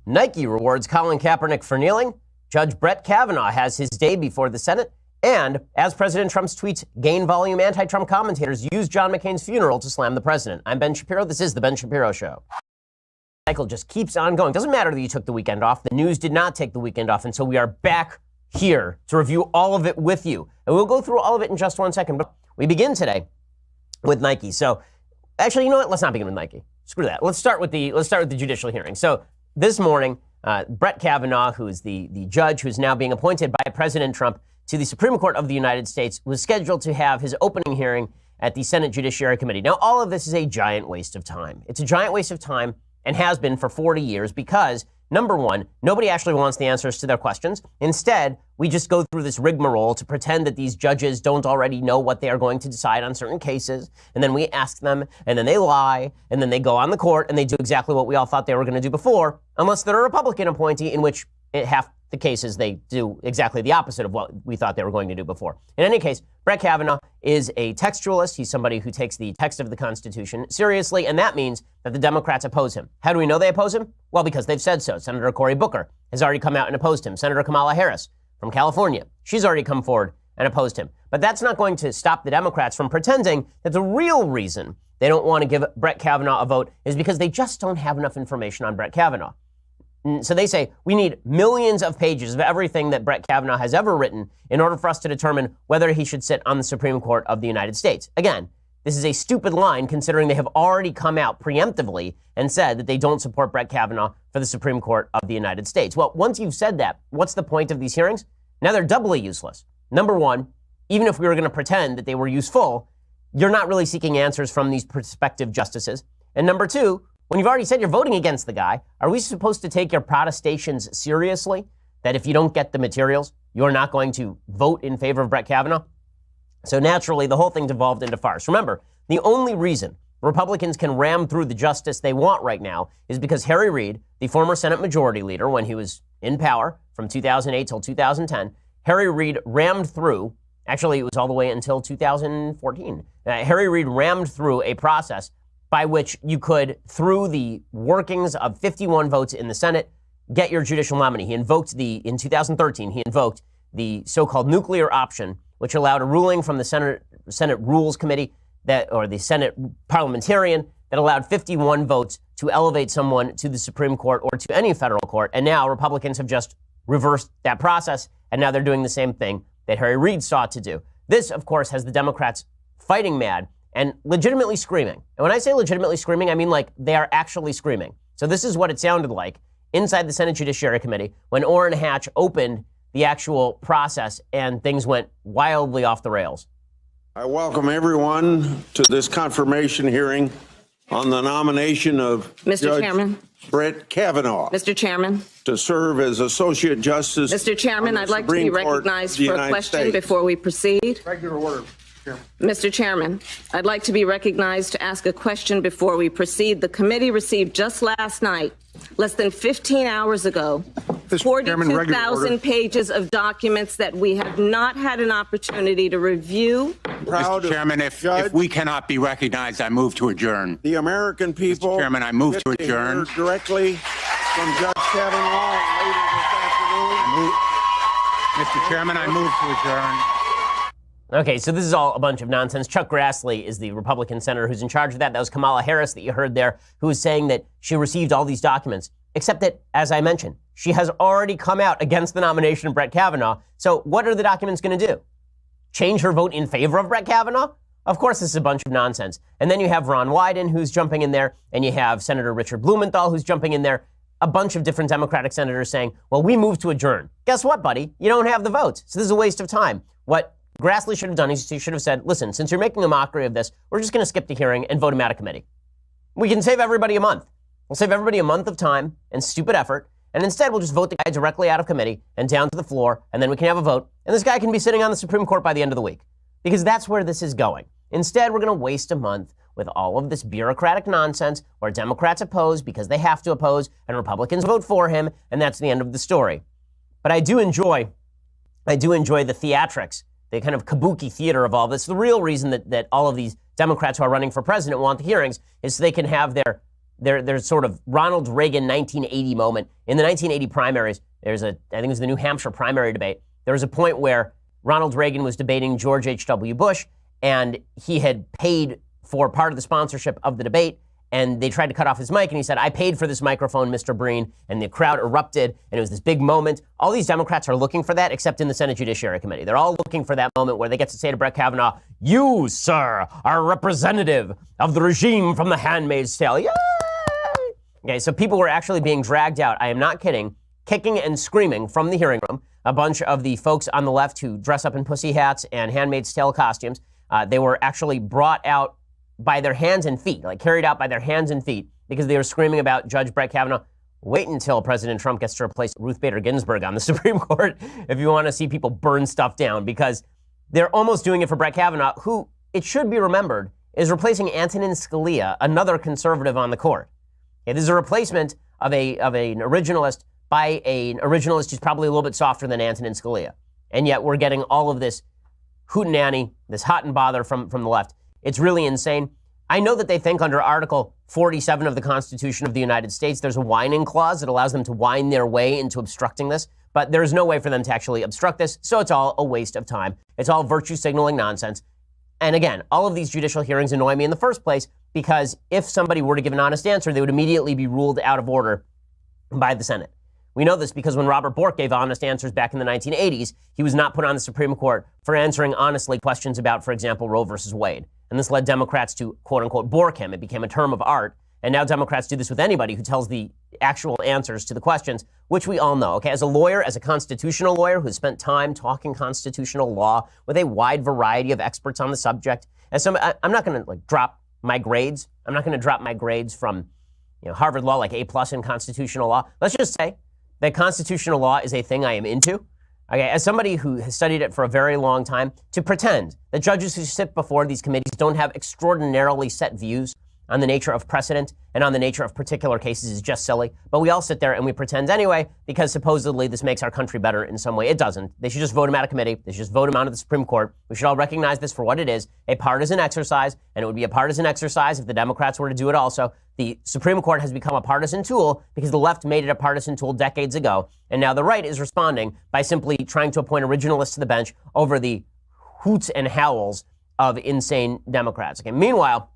Nike rewards Colin Kaepernick for kneeling. Judge Brett Kavanaugh has his day before the Senate. And as President Trump's tweets gain volume, anti-Trump commentators use John McCain's funeral to slam the president. I'm Ben Shapiro. This is The Ben Shapiro Show. The cycle just keeps on going. Doesn't matter that you took the weekend off. The news did not take the weekend off. And so we are back here to review all of it with you. And we'll go through all of it in just 1 second. But we begin today with Nike. So actually, you know what? Let's not begin with Nike. Screw that. Let's start with the judicial hearing. So this morning, Brett Kavanaugh, who is the judge who's now being appointed by President Trump to the Supreme Court of the United States, was scheduled to have his opening hearing at the Senate Judiciary Committee. Now, all of this is a giant waste of time. It's a giant waste of time and has been for 40 years because, number one, nobody actually wants the answers to their questions. Instead, we just go through this rigmarole to pretend that these judges don't already know what they are going to decide on certain cases. And then we ask them, and then they lie, and then they go on the court, and they do exactly what we all thought they were going to do before, unless they're a Republican appointee, in which half the cases they do exactly the opposite of what we thought they were going to do before. In any case, Brett Kavanaugh is a textualist. He's somebody who takes the text of the Constitution seriously, and that means that the Democrats oppose him. How do we know they oppose him? Well, because they've said so. Senator Cory Booker has already come out and opposed him. Senator Kamala Harris from California, she's already come forward and opposed him. But that's not going to stop the Democrats from pretending that the real reason they don't want to give Brett Kavanaugh a vote is because they just don't have enough information on Brett Kavanaugh. So they say, we need millions of pages of everything that Brett Kavanaugh has ever written in order for us to determine whether he should sit on the Supreme Court of the United States. Again, this is a stupid line considering they have already come out preemptively and said that they don't support Brett Kavanaugh for the Supreme Court of the United States. Well, once you've said that, what's the point of these hearings? Now they're doubly useless. Number one, even if we were going to pretend that they were useful, you're not really seeking answers from these prospective justices. And number two, when you've already said you're voting against the guy, are we supposed to take your protestations seriously? That if you don't get the materials, you're not going to vote in favor of Brett Kavanaugh? So naturally, the whole thing devolved into farce. Remember, the only reason Republicans can ram through the justice they want right now is because Harry Reid, the former Senate Majority Leader when he was in power from 2008 till 2010, Harry Reid rammed through, actually it was all the way until 2014, Harry Reid rammed through a process by which you could, through the workings of 51 votes in the Senate, get your judicial nominee. In 2013, he invoked the so-called nuclear option, which allowed a ruling from the Senate Rules Committee, or the Senate parliamentarian, that allowed 51 votes to elevate someone to the Supreme Court or to any federal court. And now Republicans have just reversed that process, and now they're doing the same thing that Harry Reid sought to do. This, of course, has the Democrats fighting mad and legitimately screaming. And when I say legitimately screaming, I mean like they are actually screaming. So this is what it sounded like inside the Senate Judiciary Committee when Orrin Hatch opened the actual process and things went wildly off the rails. I welcome everyone to this confirmation hearing on the nomination of Mr. Chairman. Brett Kavanaugh. Mr. Chairman. To serve as Associate Justice. Mr. Chairman, I'd like to be recognized for a question before we proceed. Regular order. Mr. Chairman, I'd like to be recognized to ask a question before we proceed. The committee received just last night, less than 15 hours ago, 42,000 pages of documents that we have not had an opportunity to review. Mr. Chairman, if we cannot be recognized, I move to adjourn. The American people. Mr. Chairman, I move to adjourn. Directly from Judge Kavanaugh later this afternoon. Mr. Chairman, I move to adjourn. Okay, so this is all a bunch of nonsense. Chuck Grassley is the Republican senator who's in charge of that. That was Kamala Harris that you heard there, who was saying that she received all these documents, except that, as I mentioned, she has already come out against the nomination of Brett Kavanaugh. So what are the documents going to do? Change her vote in favor of Brett Kavanaugh? Of course, this is a bunch of nonsense. And then you have Ron Wyden, who's jumping in there, and you have Senator Richard Blumenthal, who's jumping in there. A bunch of different Democratic senators saying, well, we move to adjourn. Guess what, buddy? You don't have the votes. So this is a waste of time. What Grassley should have done is he should have said, listen, since you're making a mockery of this, we're just going to skip the hearing and vote him out of committee. We can save everybody a month. We'll save everybody a month of time and stupid effort. And instead, we'll just vote the guy directly out of committee and down to the floor. And then we can have a vote. And this guy can be sitting on the Supreme Court by the end of the week. Because that's where this is going. Instead, we're going to waste a month with all of this bureaucratic nonsense where Democrats oppose because they have to oppose and Republicans vote for him. And that's the end of the story. But I do enjoy the theatrics, the kind of kabuki theater of all this. The real reason that all of these Democrats who are running for president want the hearings is so they can have their there's sort of Ronald Reagan 1980 moment. In the 1980 primaries, I think it was the New Hampshire primary debate. There was a point where Ronald Reagan was debating George H.W. Bush, and he had paid for part of the sponsorship of the debate, and they tried to cut off his mic, and he said, "I paid for this microphone, Mr. Breen," and the crowd erupted, and it was this big moment. All these Democrats are looking for that, except in the Senate Judiciary Committee. They're all looking for that moment where they get to say to Brett Kavanaugh, "You, sir, are a representative of the regime from The Handmaid's Tale." Yay! Okay, so people were actually being dragged out. I am not kidding, kicking and screaming from the hearing room. A bunch of the folks on the left who dress up in pussy hats and Handmaid's Tale costumes, they were actually brought out by their hands and feet, like carried out by their hands and feet, because they were screaming about Judge Brett Kavanaugh. Wait until President Trump gets to replace Ruth Bader Ginsburg on the Supreme Court if you want to see people burn stuff down, because they're almost doing it for Brett Kavanaugh, who, it should be remembered, is replacing Antonin Scalia, another conservative on the court. It is a replacement of an originalist by an originalist who's probably a little bit softer than Antonin Scalia. And yet we're getting all of this hootenanny, this hot and bother from the left. It's really insane. I know that they think under Article 47 of the Constitution of the United States, there's a whining clause that allows them to whine their way into obstructing this, but there's no way for them to actually obstruct this, so it's all a waste of time. It's all virtue signaling nonsense. And again, all of these judicial hearings annoy me in the first place, because if somebody were to give an honest answer, they would immediately be ruled out of order by the Senate. We know this because when Robert Bork gave honest answers back in the 1980s, he was not put on the Supreme Court for answering honestly questions about, for example, Roe versus Wade. And this led Democrats to, quote unquote, bork him. It became a term of art. And now Democrats do this with anybody who tells the actual answers to the questions, which we all know. Okay, as a lawyer, as a constitutional lawyer who's spent time talking constitutional law with a wide variety of experts on the subject, I'm not going to drop my grades. I'm not going to drop my grades from Harvard Law, like A+ in constitutional law. Let's just say that constitutional law is a thing I am into. Okay, as somebody who has studied it for a very long time, to pretend that judges who sit before these committees don't have extraordinarily set views on the nature of precedent and on the nature of particular cases is just silly. But we all sit there and we pretend anyway, because supposedly this makes our country better in some way. It doesn't. They should just vote him out of committee. They should just vote him out of the Supreme Court. We should all recognize this for what it is, a partisan exercise. And it would be a partisan exercise if the Democrats were to do it also. The Supreme Court has become a partisan tool because the left made it a partisan tool decades ago. And now the right is responding by simply trying to appoint originalists to the bench over the hoots and howls of insane Democrats. Okay. Meanwhile,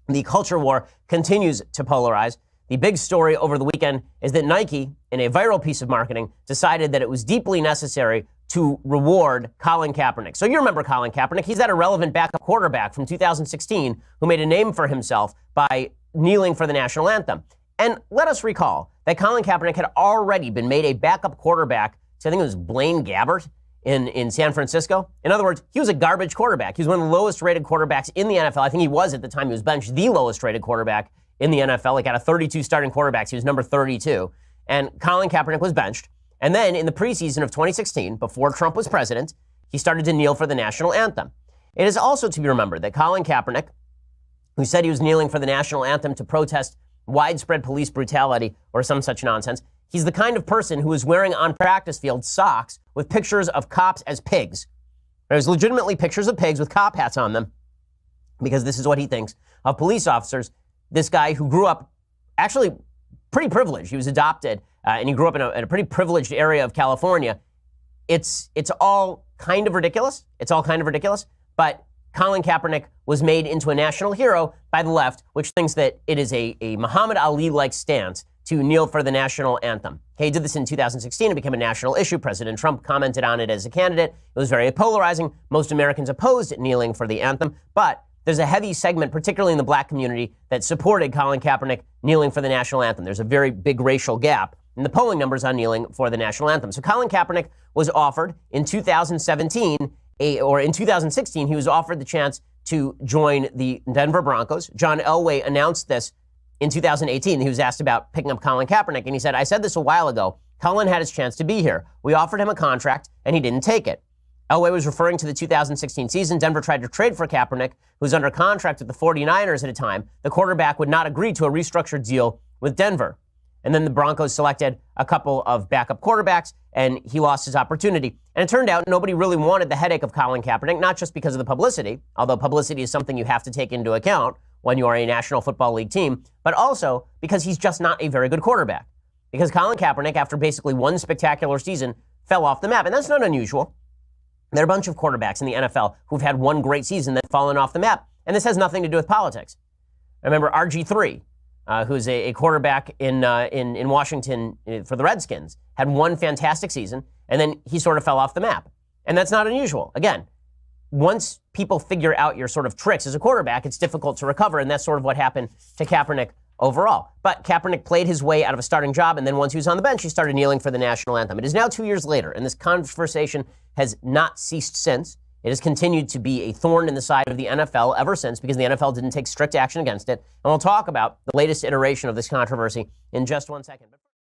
the culture war continues to polarize. The big story over the weekend is that Nike, in a viral piece of marketing, decided that it was deeply necessary to reward Colin Kaepernick. So you remember Colin Kaepernick. He's that irrelevant backup quarterback from 2016 who made a name for himself by kneeling for the national anthem. And let us recall that Colin Kaepernick had already been made a backup quarterback to, I think it was Blaine Gabbert in San Francisco. In other words, he was a garbage quarterback. He was one of the lowest rated quarterbacks in the NFL. I think he was at the time he was benched the lowest rated quarterback in the NFL. Like out of 32 starting quarterbacks, he was number 32. And Colin Kaepernick was benched. And then in the preseason of 2016, before Trump was president, he started to kneel for the national anthem. It is also to be remembered that Colin Kaepernick, who said he was kneeling for the national anthem to protest widespread police brutality or some such nonsense, he's the kind of person who is wearing on practice field socks with pictures of cops as pigs. There's legitimately pictures of pigs with cop hats on them, because this is what he thinks of police officers. This guy who grew up actually pretty privileged. He was adopted, and he grew up in a pretty privileged area of California. It's all kind of ridiculous. It's all kind of ridiculous. But Colin Kaepernick was made into a national hero by the left, which thinks that it is a Muhammad Ali-like stance to kneel for the national anthem. Okay, he did this in 2016. It became a national issue. President Trump commented on it as a candidate. It was very polarizing. Most Americans opposed kneeling for the anthem. But there's a heavy segment, particularly in the black community, that supported Colin Kaepernick kneeling for the national anthem. There's a very big racial gap in the polling numbers on kneeling for the national anthem. So Colin Kaepernick was offered in 2017, or in 2016, he was offered the chance to join the Denver Broncos. John Elway announced this in 2018. He was asked about picking up Colin Kaepernick, and he said, "I said this a while ago. Colin had his chance to be here. We offered him a contract, and he didn't take it." Elway was referring to the 2016 season. Denver tried to trade for Kaepernick, who was under contract with the 49ers at a time. The quarterback would not agree to a restructured deal with Denver. And then the Broncos selected a couple of backup quarterbacks, and he lost his opportunity. And it turned out nobody really wanted the headache of Colin Kaepernick, not just because of the publicity, although publicity is something you have to take into account when you are a National Football League team, but also because he's just not a very good quarterback. Because Colin Kaepernick, after basically one spectacular season, fell off the map. And that's not unusual. There are a bunch of quarterbacks in the NFL who've had one great season that's fallen off the map. And this has nothing to do with politics. I remember RG3, who's a quarterback in Washington for the Redskins, had one fantastic season, and then he sort of fell off the map. And that's not unusual. Again, once people figure out your sort of tricks as a quarterback, it's difficult to recover, and that's sort of what happened to Kaepernick overall. But Kaepernick played his way out of a starting job, and then once he was on the bench, he started kneeling for the national anthem. It is now 2 years later, and this conversation has not ceased since. It has continued to be a thorn in the side of the NFL ever since, because the NFL didn't take strict action against it. And we'll talk about the latest iteration of this controversy in just 1 second.